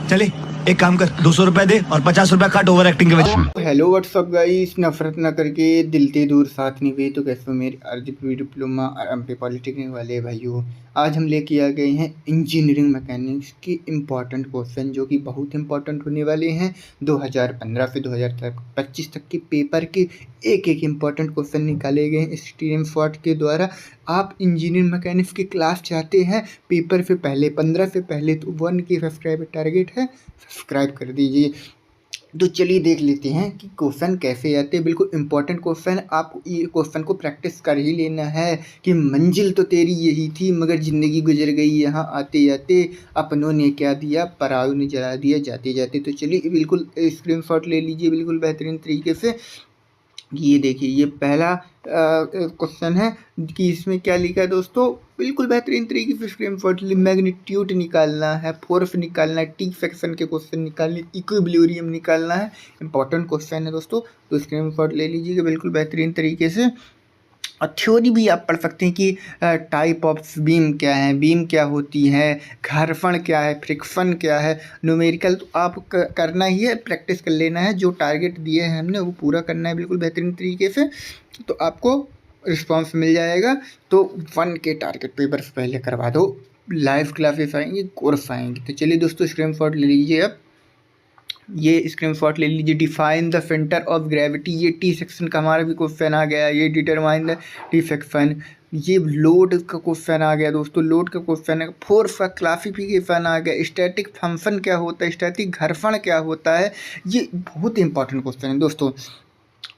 चले एक काम कर, 200 रुपए दे और 50 रुपए काट ओवर एक्टिंग के वजह। हेलो व्हाट्सअप गाइस, नफरत ना करके दिल से दूर साथ नहीं हुए। तो कैसे हो मेरे आरजीपी डिप्लोमा और एमपी पॉलिटेक्निक वाले भाइयों। आज हम लेके आ गए हैं इंजीनियरिंग मैकेनिक्स के इम्पॉर्टेंट क्वेश्चन जो कि बहुत इंपॉर्टेंट होने वाले हैं। 2015 से 2025 तक के पेपर के एक एक इम्पॉर्टेंट क्वेश्चन निकाले गए हैं स्ट्रीम शॉट के द्वारा। आप इंजीनियरिंग मैकेनिक्स की क्लास चाहते हैं पेपर से पहले 15 से पहले, तो 1 के सब्सक्राइबर टारगेट है, सब्सक्राइब कर दीजिए। तो चलिए देख लेते हैं कि क्वेश्चन कैसे आते हैं। बिल्कुल इंपॉर्टेंट क्वेश्चन, आपको ये क्वेश्चन को प्रैक्टिस कर ही लेना है कि मंजिल तो तेरी यही थी मगर ज़िंदगी गुजर गई यहाँ आते आते, अपनों ने क्या दिया परायों ने जला दिया जाते जाते। तो चलिए बिल्कुल स्क्रीनशॉट ले लीजिए बिल्कुल बेहतरीन तरीके से। ये देखिए ये पहला क्वेश्चन है कि इसमें क्या लिखा है दोस्तों। बिल्कुल बेहतरीन तरीके से स्क्रीनशॉट मैग्नीट्यूड निकालना है, फोर्स निकालना है, टी सेक्शन के क्वेश्चन निकालने, इक्विलिब्रियम निकालना है। इंपॉर्टेंट क्वेश्चन है दोस्तों, तो स्क्रीनशॉट ले लीजिएगा बिल्कुल बेहतरीन तरीके से। और थ्योरी भी आप पढ़ सकते हैं कि टाइप ऑफ बीम क्या है, बीम क्या होती है, घर्षण क्या है, फ्रिक्शन क्या है, न्यूमेरिकल तो आप करना ही है, प्रैक्टिस कर लेना है। जो टारगेट दिए हैं हमने वो पूरा करना है बिल्कुल बेहतरीन तरीके से, तो आपको रिस्पांस मिल जाएगा। तो 1 के टारगेट पेपर से पहले करवा दो, लाइव क्लासेस आएंगी, कोर्स आएंगे। तो चलिए दोस्तों स्क्रीनशॉट ले लीजिए। अब ये स्क्रीनशॉट ले लीजिए। Define the centre of gravity, ये टी सेक्शन का हमारा भी क्वेश्चन आ गया। ये डिटरमाइन द टी सेक्शन, ये लोड का क्वेश्चन आ गया दोस्तों, लोड का क्वेश्चन है। फोर्स का क्लासिफिकेशन आ गया। स्टैटिक फंक्शन क्या होता है, स्टैटिक घर्षण क्या होता है, ये बहुत इंपॉर्टेंट क्वेश्चन है दोस्तों।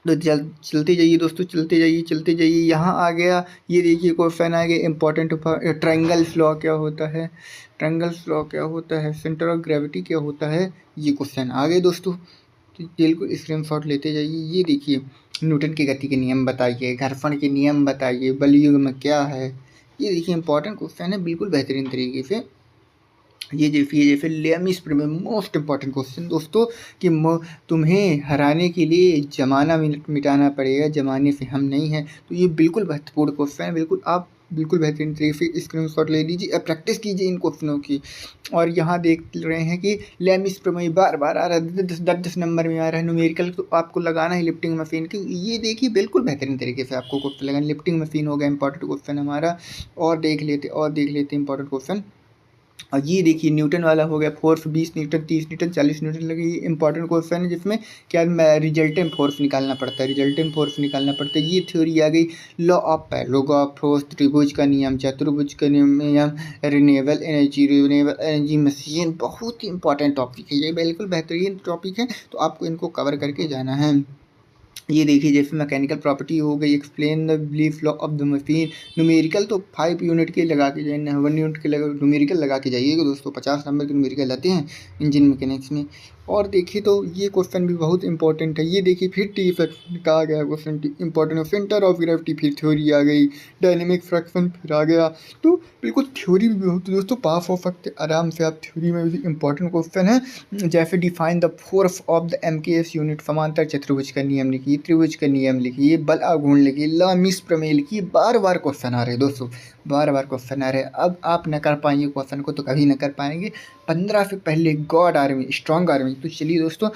तो चलते जाइए दोस्तों, चलते जाइए चलते जाइए। यहाँ आ गया, ये देखिए क्वेश्चन आ गया इंपॉर्टेंट। ट्रायंगल फ्लॉ क्या होता है, ट्रायंगल फ्लॉ क्या होता है, सेंटर ऑफ ग्रेविटी क्या होता है, ये क्वेश्चन आ गए दोस्तों। तो बिल्कुल स्क्रीनशॉट लेते जाइए। ये देखिए न्यूटन की गति के नियम बताइए, घर्षण के नियम बताइए, बलयुग में क्या है, ये देखिए इंपॉर्टेंट क्वेश्चन है बिल्कुल बेहतरीन तरीके से। ये देखिए जैसे लेमिस प्रमेय, मोस्ट इंपॉर्टेंट क्वेश्चन दोस्तों कि तुम्हें हराने के लिए ज़माना मिटाना पड़ेगा, ज़माने से हम नहीं हैं। तो ये बिल्कुल महत्वपूर्ण क्वेश्चन है, बिल्कुल आप बिल्कुल बेहतरीन तरीके से स्क्रीनशॉट ले लीजिए, प्रैक्टिस कीजिए इन क्वेश्चनों की। और यहाँ देख रहे हैं कि लेमिस प्रमेय बार बार आ रहा है, 10 नंबर में आ रहा है। न्यूमेरिकल तो आपको लगाना है लिफ्टिंग मशीन की, ये देखिए बिल्कुल बेहतरीन तरीके से आपको क्वेश्चन लगाना। लिफ्टिंग मशीन हो गया इंपॉर्टेंट क्वेश्चन हमारा। और देख लेते इंपॉर्टेंट क्वेश्चन। और ये देखिए न्यूटन वाला हो गया, फोर्स 20 न्यूटन, 30 न्यूटन, 40 न्यूटन लगे। ये इंपॉर्टेंट क्वेश्चन है जिसमें क्या रिजल्टेंट फोर्स निकालना पड़ता है, रिजल्टेंट फोर्स निकालना पड़ता है। ये थ्योरी आ गई। Law of parallel of force, त्रिभुज का नियम, चतुर्भुज का नियम, रिन्यूएबल एनर्जी मशीन, बहुत ही इंपॉर्टेंट टॉपिक है ये, बिल्कुल बेहतरीन टॉपिक है। तो आपको इनको कवर करके जाना है। ये देखिए जैसे मैकेनिकल प्रॉपर्टी हो गई, explain the belief law of the machine. Numerical तो 5 यूनिट के लगा के जाइए, 1 यूनिट के न्यूमेरिकल लगा के जाइएगा दोस्तों। 50 नंबर के न्यूमेरिकल आते हैं इंजन मैकेनिक्स में। और देखिए तो ये क्वेश्चन भी बहुत इंपॉर्टेंट है। ये देखिए फिर टी फ्रैक्शन का आ गया question, important centre of gravity, फिर थ्योरी आ गई, डायनेमिक फ्रैक्शन फिर आ गया। तो बिल्कुल थ्योरी भी बहुत दोस्तों पास हो सकते आराम से आप थ्योरी में भी। इंपॉर्टेंट क्वेश्चन है जैसे define the force of the MKS unit, समांतर चतुर्भुज का नियम लिखिए, त्रिभुज का नियम लिखिए, बल आघूर्ण लिखिए, लामिस प्रमेय लिखिए। बार बार क्वेश्चन आ रहे हैं दोस्तों, बार बार क्वेश्चन आ रहे हैं। अब आप न कर पाएंगे क्वेश्चन को तो कभी न कर पाएंगे। 15 से पहले गॉड आर्मी, स्ट्रॉन्ग आर्मी। तो चलिए दोस्तों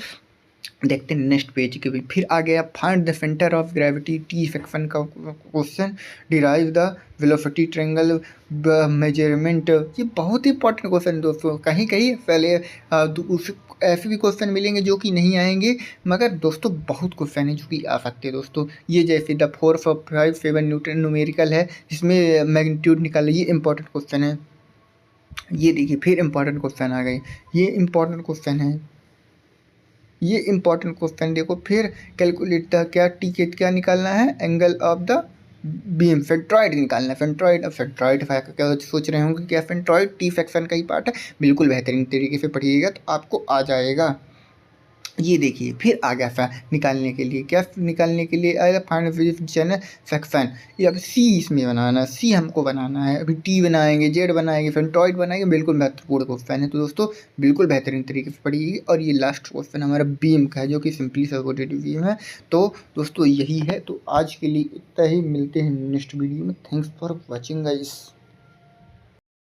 देखते हैं नेक्स्ट पेज के भी। फिर आ गया find the centre of gravity, T section का question, derive the velocity triangle measurement. ये बहुत ही इंपॉर्टेंट क्वेश्चन दोस्तों। कहीं कहीं पहले ऐसे भी क्वेश्चन मिलेंगे जो कि नहीं आएंगे, मगर दोस्तों बहुत क्वेश्चन है जो कि आ सकते हैं दोस्तों। ये जैसे the force of 5.7 Newton, numerical है जिसमें मैग्नीट्यूड निकाले, ये इंपॉर्टेंट क्वेश्चन है। ये देखिए फिर इंपॉर्टेंट क्वेश्चन आ गए, ये इंपॉर्टेंट क्वेश्चन है, ये इंपॉर्टेंट क्वेश्चन देखो। फिर कैलकुलेट द क्या टी के क्या निकालना है, एंगल ऑफ द बीम, फेंट्रॉइड निकालना है। फेंट्रॉइड, अब फेंट्रॉइड क्या सोच रहे होंगे क्या फेंट्रॉइड टी सेक्शन का ही पार्ट है, बिल्कुल बेहतरीन तरीके से पढ़िएगा तो आपको आ जाएगा। ये देखिए फिर आ गया निकालने के लिए, क्या निकालने के लिए आएगा, फाइंड चैनल सेक्शन। ये अब सी इसमें बनाना है, सी हमको बनाना है। अभी टी बनाएंगे, जेड बनाएंगे, फेंट्रॉइड बनाएंगे, बिल्कुल महत्वपूर्ण क्वेश्चन है। तो दोस्तों बिल्कुल बेहतरीन तरीके से पढ़िएगा। और ये लास्ट क्वेश्चन हमारा बीम का है जो कि सिंपली सपोर्टेड बीम है। तो दोस्तों यही है, तो आज के लिए इतना ही, मिलते हैं नेक्स्ट वीडियो में। Thanks for watching guys.